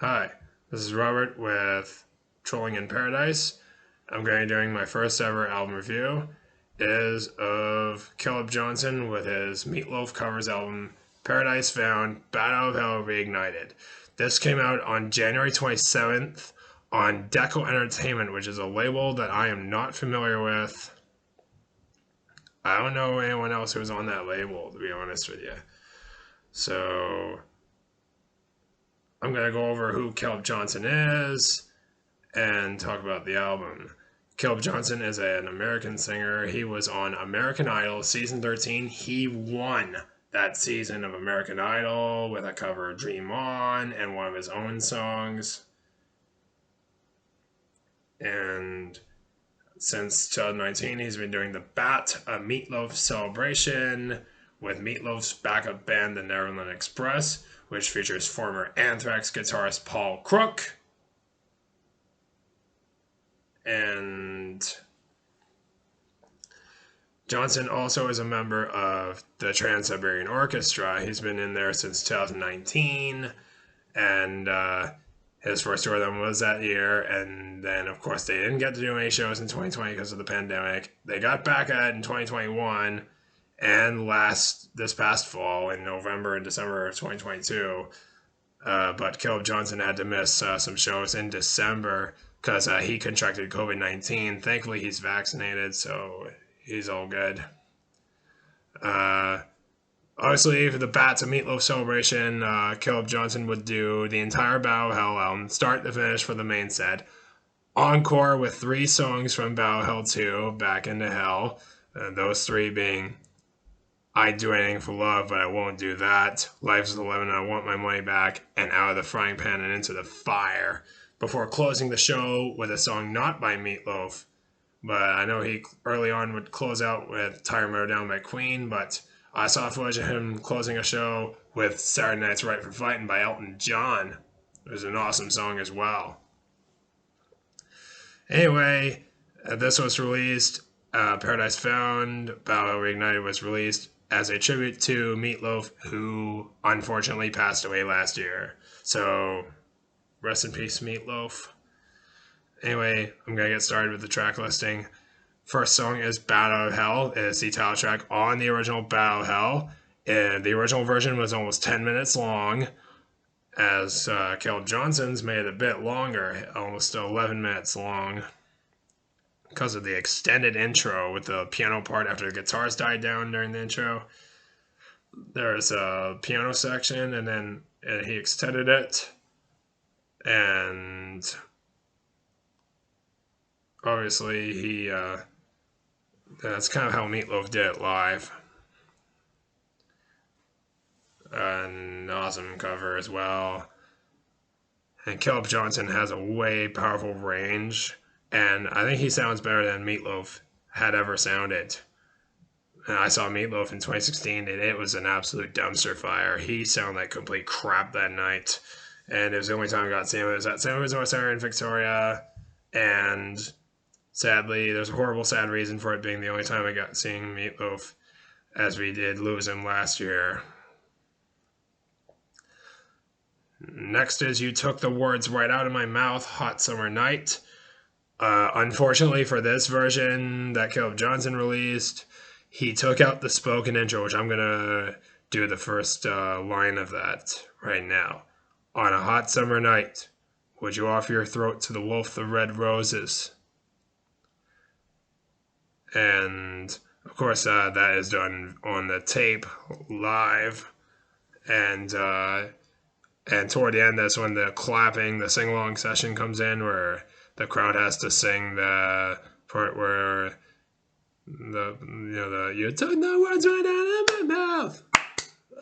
Hi, this is Robert with Trolling in Paradise. I'm going to be doing my first ever album review. It is of Caleb Johnson with his Meat Loaf covers album Paradise Found, Bat Out of Hell Reignited. This came out on January 27th on Deco Entertainment, which is a label that I am not familiar with. I don't know anyone else who's on that label, to be honest with you. So I'm going to go over who Caleb Johnson is and talk about the album. Caleb Johnson is an American singer. He was on American Idol season 13. He won that season of American Idol with a cover of Dream On and one of his own songs. And since 2019, he's been doing the BAT, a Meat Loaf celebration with Meat Loaf's backup band, the Neverland Express, which features former Anthrax guitarist Paul Crook. And Johnson also is a member of the Trans-Siberian Orchestra. He's been in there since 2019, and his first tour then was that year. And then, of course, they didn't get to do any shows in 2020 because of the pandemic. They got back at it in 2021, and this past fall in November and December of 2022. But Caleb Johnson had to miss some shows in December because he contracted COVID-19. Thankfully, he's vaccinated, so he's all good. Obviously, for the Bats of Meat Loaf celebration, Caleb Johnson would do the entire Battle of Hell album, start to finish for the main set. Encore with 3 songs from Battle of Hell 2, Back into Hell. Those 3 being I'd Do Anything for Love, but I Won't Do That, Life's a Lemon, I Want My Money Back, and Out of the Frying Pan and Into the Fire, before closing the show with a song not by Meat Loaf. But I know he early on would close out with Tire Motor Down by Queen, but I saw footage of him closing a show with Saturday Night's Right for Fighting by Elton John. It was an awesome song as well. Anyway, this was released, Paradise Found, Battle Reignited was released as a tribute to Meat Loaf, who unfortunately passed away last year. So, rest in peace, Meat Loaf. Anyway, I'm going to get started with the track listing. First song is Battle of Hell. It's the title track on the original Battle of Hell. And the original version was almost 10 minutes long, as Caleb Johnson's made it a bit longer, almost 11 minutes long, because of the extended intro with the piano part after the guitars died down during the intro. There's a piano section, and then he extended it, and obviously that's kind of how Meat Loaf did it live. An awesome cover as well. And Caleb Johnson has a way powerful range, and I think he sounds better than Meat Loaf had ever sounded. And I saw Meat Loaf in 2016, and it was an absolute dumpster fire. He sounded like complete crap that night, and it was the only time I got to see him. It was at San Resort Center in Victoria, and sadly, there's a horrible, sad reason for it being the only time I got seeing Meat Loaf, as we did lose him last year. Next is You Took the Words Right Out of My Mouth, Hot Summer Night. Unfortunately for this version that Caleb Johnson released, he took out the spoken intro, which I'm going to do the first line of that right now. On a hot summer night, would you offer your throat to the wolf the red roses? And, of course, that is done on the tape live, and toward the end, that's when the clapping, the sing-along session comes in, where the crowd has to sing the part where you took the words right out of my mouth.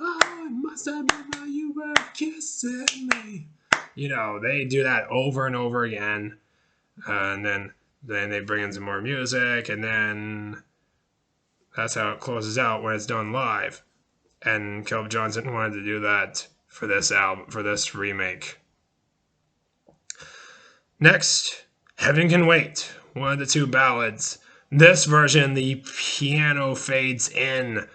Oh, it must have been while you were kissing me. They do that over and over again, and then they bring in some more music, and then that's how it closes out when it's done live. And Caleb Johnson wanted to do that for this album, for this remake. Next, Heaven Can Wait, one of the 2 ballads. This version, the piano fades in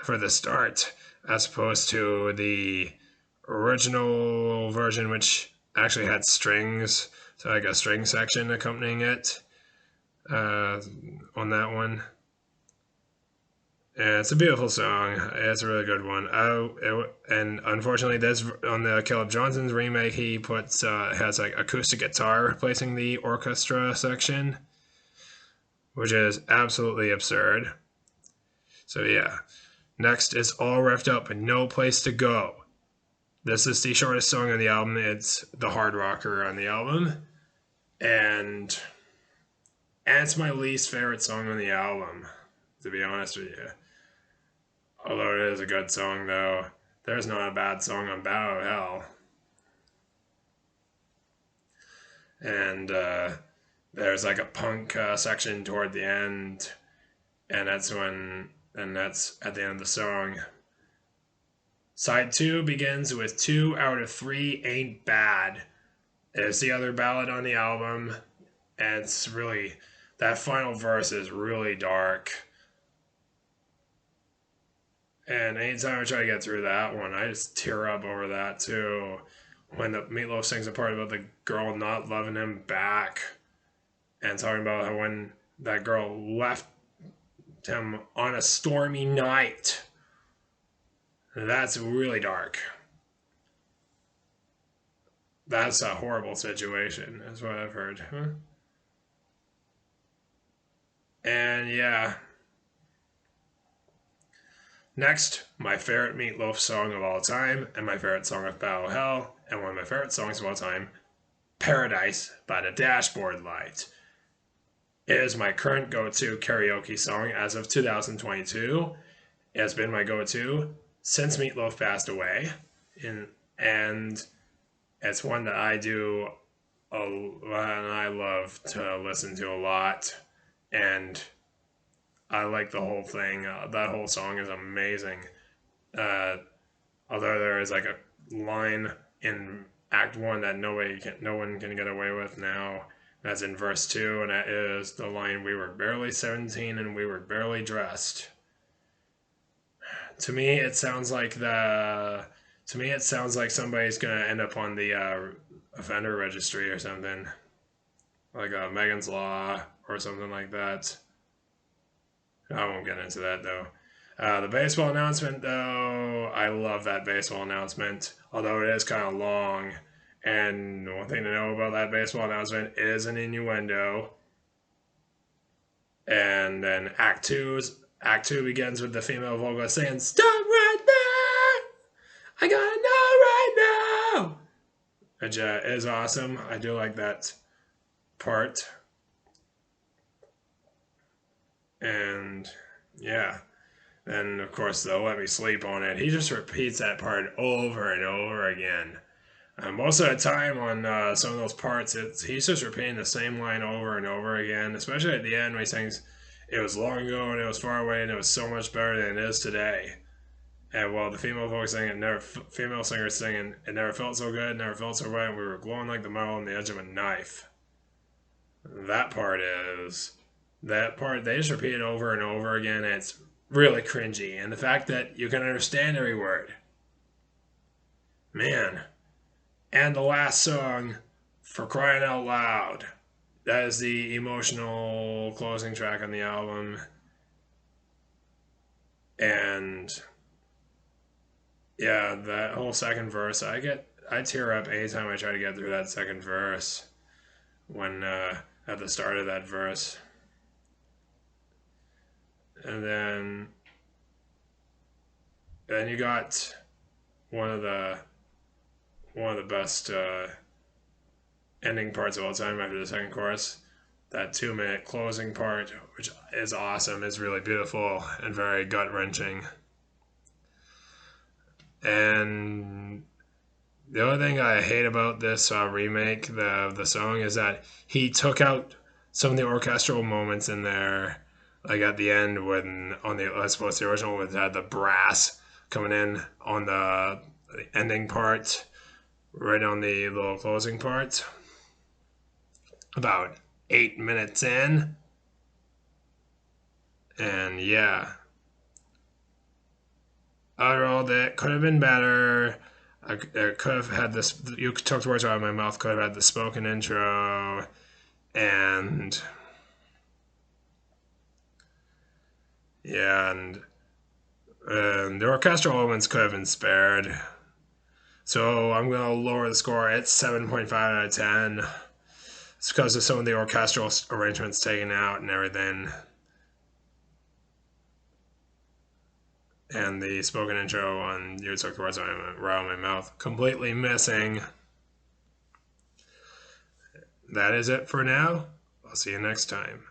for the start, as opposed to the original version, which actually had strings, so like a string section accompanying it on that one. And it's a beautiful song. It's a really good one. And unfortunately, this on the Caleb Johnson's remake, he puts has like acoustic guitar replacing the orchestra section, which is absolutely absurd. So yeah, next is All Reffed Up and No Place to Go. This is the shortest song on the album. It's the hard rocker on the album, and it's my least favorite song on the album, to be honest with you. Although it is a good song, though, there's not a bad song on Battle of Hell. And there's like a punk section toward the end, and that's at the end of the song. Side 2 begins with 2 out of 3 Ain't Bad. It's the other ballad on the album, and it's really, that final verse is really dark. And anytime I try to get through that one, I just tear up over that too. When the Meat Loaf sings a part about the girl not loving him back, and talking about how when that girl left him on a stormy night. That's really dark. That's a horrible situation, is what I've heard. And yeah. Next, my favorite Meat Loaf song of all time, and my favorite song of Battle of Hell, and one of my favorite songs of all time, Paradise by the Dashboard Light. It is my current go-to karaoke song as of 2022. It has been my go-to since Meat Loaf passed away, and it's one that I do and I love to listen to a lot, and I like the whole thing. That whole song is amazing. Although there is like a line in Act 1 that no one can get away with now. That's in verse 2, and that is the line, "We were barely 17 and we were barely dressed." To me, it sounds like somebody's gonna end up on the offender registry or something, like Megan's Law or something like that. I won't get into that though. The baseball announcement, though, I love that baseball announcement, although it is kind of long. And one thing to know about that baseball announcement is an innuendo. And then Act 2 begins with the female vocalist saying, "Stop right there! I gotta know right now!" Which is awesome. I do like that part. And yeah. Then, of course, they'll let me sleep on it. He just repeats that part over and over again. Most of the time on some of those parts, he's just repeating the same line over and over again, especially at the end when he sings, "It was long ago and it was far away and it was so much better than it is today." And while the female singer singing, "It never felt so good, never felt so right, and we were glowing like the metal on the edge of a knife." That part, they just repeat it over and over again, and it's really cringy. And the fact that you can understand every word. Man. And the last song, "For Crying Out Loud." That is the emotional closing track on the album. And yeah, that whole second verse, I tear up anytime I try to get through that second verse when at the start of that verse. And then you got one of the best ending parts of all time after the second chorus. That 2-minute closing part, which is awesome, is really beautiful and very gut-wrenching. And the only thing I hate about this remake of the song is that he took out some of the orchestral moments in there, like at the end when I suppose the original had the brass coming in on the ending part, right on the little closing part, about 8 minutes in. And yeah, overall, that could have been better. I could have had this. You took the words out of my mouth. Could have had the spoken intro, and yeah, and the orchestral elements could have been spared. So I'm gonna lower the score at 7.5 out of 10. It's because of some of the orchestral arrangements taken out and everything. And the spoken intro on You Took the Words Out of my mouth completely missing. That is it for now. I'll see you next time.